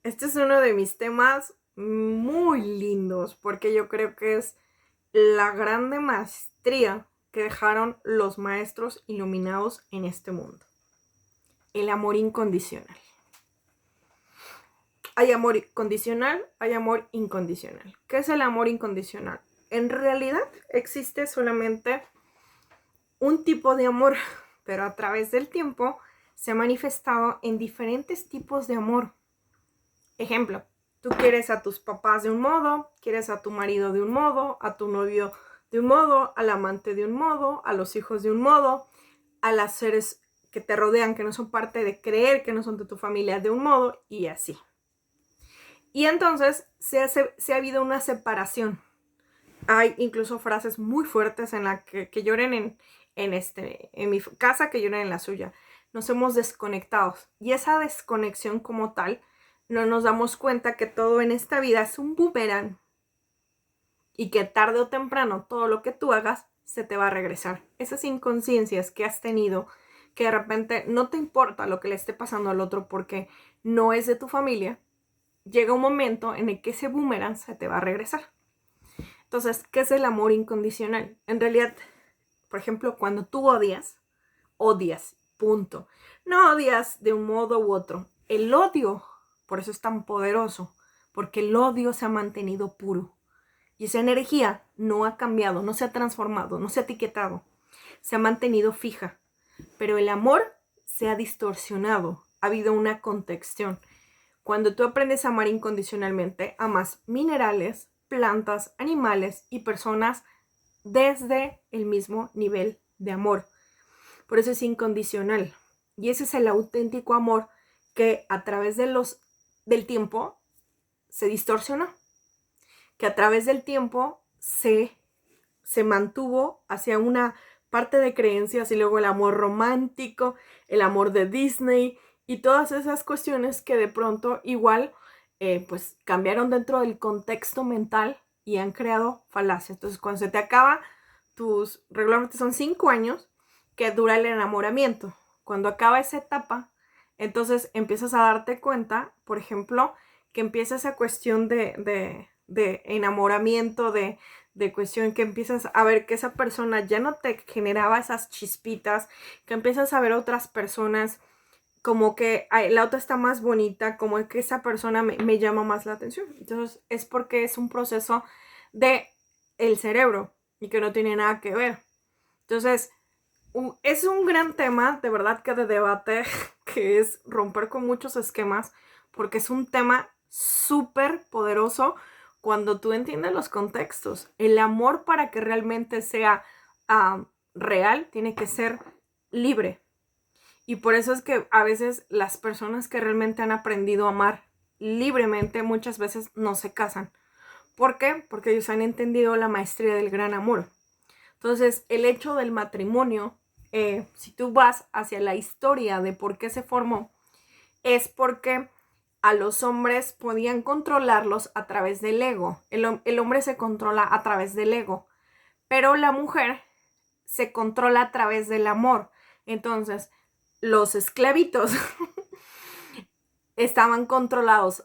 Este es uno de mis temas muy lindos porque yo creo que es la grande maestría que dejaron los maestros iluminados en este mundo. El amor incondicional. Hay amor condicional, hay amor incondicional. ¿Qué es el amor incondicional? En realidad existe solamente un tipo de amor, pero a través del tiempo se ha manifestado en diferentes tipos de amor. Ejemplo, tú quieres a tus papás de un modo, quieres a tu marido de un modo, a tu novio de un modo, al amante de un modo, a los hijos de un modo, a las seres que te rodean que no son parte de creer que no son de tu familia de un modo y así. Y entonces se ha habido una separación. Hay incluso frases muy fuertes en la que lloren en mi casa, que lloren en la suya. Nos hemos desconectado. Y esa desconexión como tal, no nos damos cuenta que todo en esta vida es un boomerang. Y que tarde o temprano todo lo que tú hagas se te va a regresar. Esas inconsciencias que has tenido, que de repente no te importa lo que le esté pasando al otro porque no es de tu familia, llega un momento en el que ese boomerang se te va a regresar. Entonces, ¿qué es el amor incondicional? En realidad, por ejemplo, cuando tú odias, odias, punto. No odias de un modo u otro. El odio, por eso es tan poderoso, porque el odio se ha mantenido puro. Y esa energía no ha cambiado, no se ha transformado, no se ha etiquetado, se ha mantenido fija. Pero el amor se ha distorsionado, ha habido una contexción. Cuando tú aprendes a amar incondicionalmente, amas minerales, plantas, animales y personas desde el mismo nivel de amor. Por eso es incondicional. Y ese es el auténtico amor que a través del tiempo se distorsionó. Que a través del tiempo se mantuvo hacia una parte de creencias y luego el amor romántico, el amor de Disney y todas esas cuestiones que de pronto igual pues cambiaron dentro del contexto mental y han creado falacias. Entonces cuando se te acaba regularmente son 5 años que dura el enamoramiento. Cuando acaba esa etapa, entonces empiezas a darte cuenta, por ejemplo, que empieza esa cuestión de enamoramiento, de cuestión que empiezas a ver que esa persona ya no te generaba esas chispitas, que empiezas a ver otras personas como que ay, la otra está más bonita, como que esa persona me llama más la atención. Entonces es porque es un proceso de el cerebro y que no tiene nada que ver. Entonces es un gran tema, de verdad que de debate, que es romper con muchos esquemas, porque es un tema súper poderoso cuando tú entiendes los contextos. El amor para que realmente sea real tiene que ser libre. Y por eso es que a veces las personas que realmente han aprendido a amar libremente muchas veces no se casan. ¿Por qué? Porque ellos han entendido la maestría del gran amor. Entonces, el hecho del matrimonio, si tú vas hacia la historia de por qué se formó, es porque a los hombres podían controlarlos a través del ego. El hombre se controla a través del ego, pero la mujer se controla a través del amor. Entonces, los esclavitos estaban controlados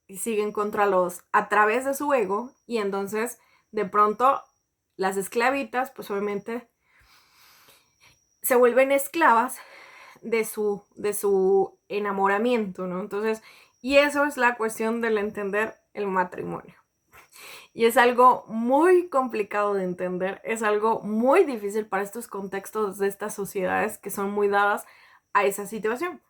y siguen controlados a través de su ego y entonces de pronto las esclavitas pues obviamente se vuelven esclavas de su enamoramiento, ¿no? Entonces, y eso es la cuestión del entender el matrimonio. Y es algo muy complicado de entender, es algo muy difícil para estos contextos de estas sociedades que son muy dadas a esa situación.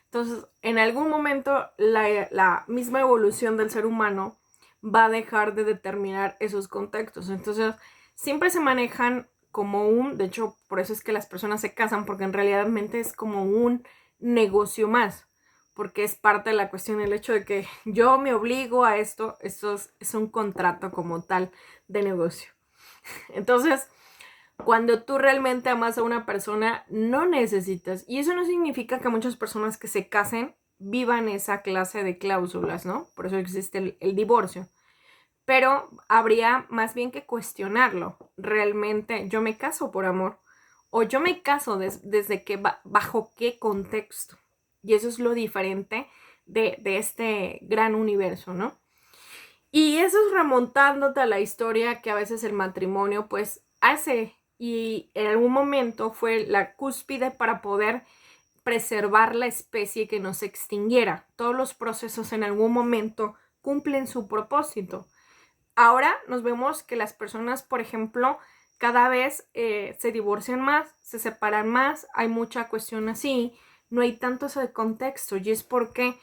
Entonces, en algún momento la misma evolución del ser humano va a dejar de determinar esos contextos. Entonces, siempre se manejan como de hecho, por eso es que las personas se casan, porque en realidad es como un negocio más, porque es parte de la cuestión el hecho de que yo me obligo a esto es un contrato como tal de negocio. Entonces, cuando tú realmente amas a una persona, no necesitas, y eso no significa que muchas personas que se casen vivan esa clase de cláusulas, ¿no? Por eso existe el divorcio. Pero habría más bien que cuestionarlo. Realmente, ¿yo me caso por amor? ¿O yo me caso desde que bajo qué contexto? Y eso es lo diferente de este gran universo, ¿no? Y eso es remontándote a la historia que a veces el matrimonio pues hace, y en algún momento fue la cúspide para poder preservar la especie, que no se extinguiera. Todos los procesos en algún momento cumplen su propósito. Ahora nos vemos que las personas, por ejemplo, cada vez se divorcian más, se separan más, hay mucha cuestión así, no hay tanto ese contexto. Y es porque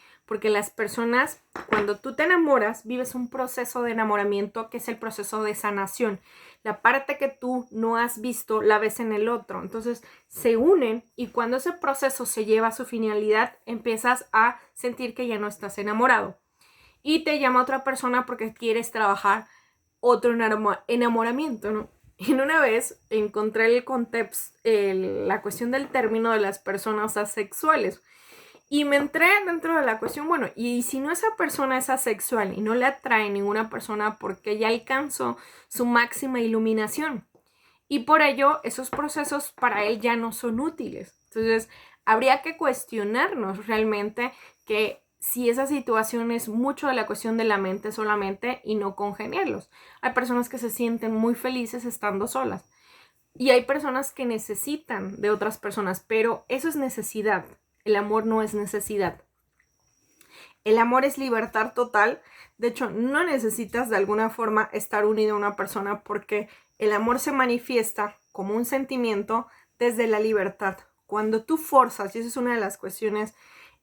las personas, cuando tú te enamoras, vives un proceso de enamoramiento que es el proceso de sanación. La parte que tú no has visto la ves en el otro. Entonces se unen, y cuando ese proceso se lleva a su finalidad, empiezas a sentir que ya no estás enamorado. Y te llama otra persona porque quieres trabajar otro enamoramiento, ¿no? Y una vez encontré el contexto, la cuestión del término de las personas asexuales. Y me entré dentro de la cuestión, bueno, y si no, esa persona es asexual y no le atrae ninguna persona porque ya alcanzó su máxima iluminación. Y por ello, esos procesos para él ya no son útiles. Entonces, habría que cuestionarnos realmente que si esa situación es mucho de la cuestión de la mente solamente y no congeniarlos. Hay personas que se sienten muy felices estando solas. Y hay personas que necesitan de otras personas, pero eso es necesidad. El amor no es necesidad. El amor es libertad total. De hecho, no necesitas de alguna forma estar unido a una persona, porque el amor se manifiesta como un sentimiento desde la libertad. Cuando tú forzas, y esa es una de las cuestiones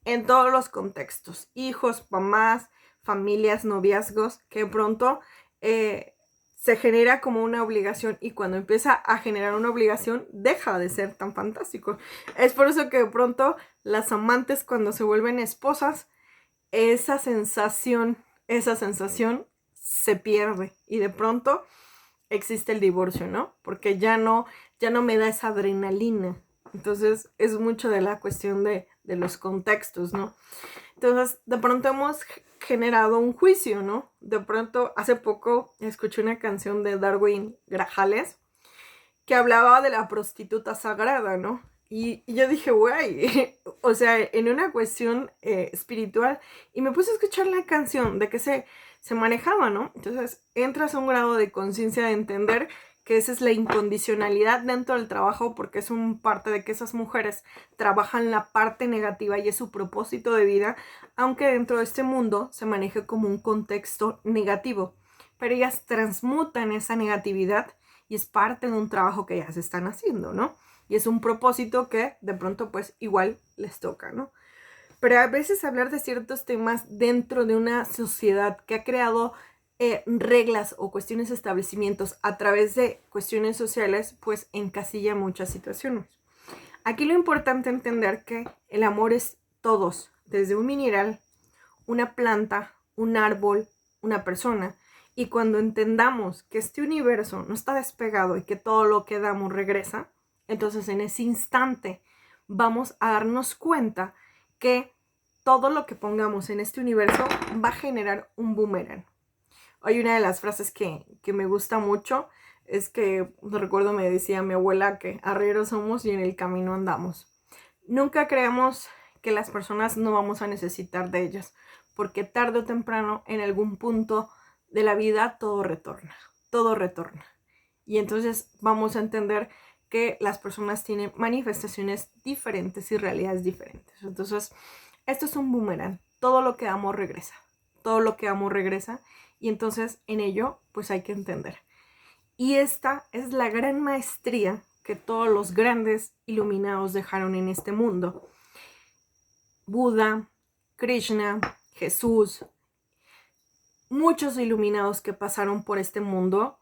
en todos los contextos, hijos, mamás, familias, noviazgos, que pronto se genera como una obligación, y cuando empieza a generar una obligación deja de ser tan fantástico. Es por eso que de pronto las amantes, cuando se vuelven esposas, esa sensación se pierde, y de pronto existe el divorcio, ¿no? Porque ya no me da esa adrenalina. Entonces es mucho de la cuestión de los contextos, ¿no? Entonces de pronto hemos generado un juicio, ¿no? De pronto hace poco escuché una canción de Darwin Grajales que hablaba de la prostituta sagrada, ¿no? Y yo dije, güey, o sea, en una cuestión espiritual, y me puse a escuchar la canción de que se manejaba, ¿no? Entonces entras a un grado de conciencia de entender que esa es la incondicionalidad dentro del trabajo, porque es un parte de que esas mujeres trabajan la parte negativa y es su propósito de vida, aunque dentro de este mundo se maneje como un contexto negativo, pero ellas transmutan esa negatividad y es parte de un trabajo que ellas están haciendo, ¿no? Y es un propósito que de pronto pues igual les toca, ¿no? Pero a veces hablar de ciertos temas dentro de una sociedad que ha creado reglas o cuestiones, establecimientos a través de cuestiones sociales, pues encasilla muchas situaciones. Aquí lo importante es entender que el amor es todos, desde un mineral, una planta, un árbol, una persona. Y cuando entendamos que este universo no está despegado y que todo lo que damos regresa, entonces en ese instante vamos a darnos cuenta que todo lo que pongamos en este universo va a generar un boomerang. Hay una de las frases que me gusta mucho, es que recuerdo me decía mi abuela que arrieros somos y en el camino andamos. Nunca creamos que las personas no vamos a necesitar de ellas, porque tarde o temprano en algún punto de la vida todo retorna, todo retorna. Y entonces vamos a entender que las personas tienen manifestaciones diferentes y realidades diferentes. Entonces, esto es un boomerang. Todo lo que amo regresa. Todo lo que amo regresa. Y entonces en ello, pues hay que entender. Y esta es la gran maestría que todos los grandes iluminados dejaron en este mundo. Buda, Krishna, Jesús, muchos iluminados que pasaron por este mundo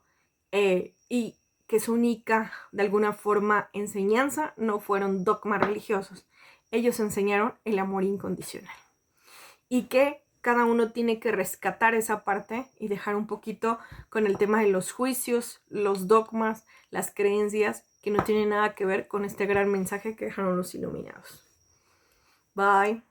y que su única, de alguna forma, enseñanza no fueron dogmas religiosos. Ellos enseñaron el amor incondicional. Y que cada uno tiene que rescatar esa parte y dejar un poquito con el tema de los juicios, los dogmas, las creencias que no tienen nada que ver con este gran mensaje que dejaron los iluminados. Bye.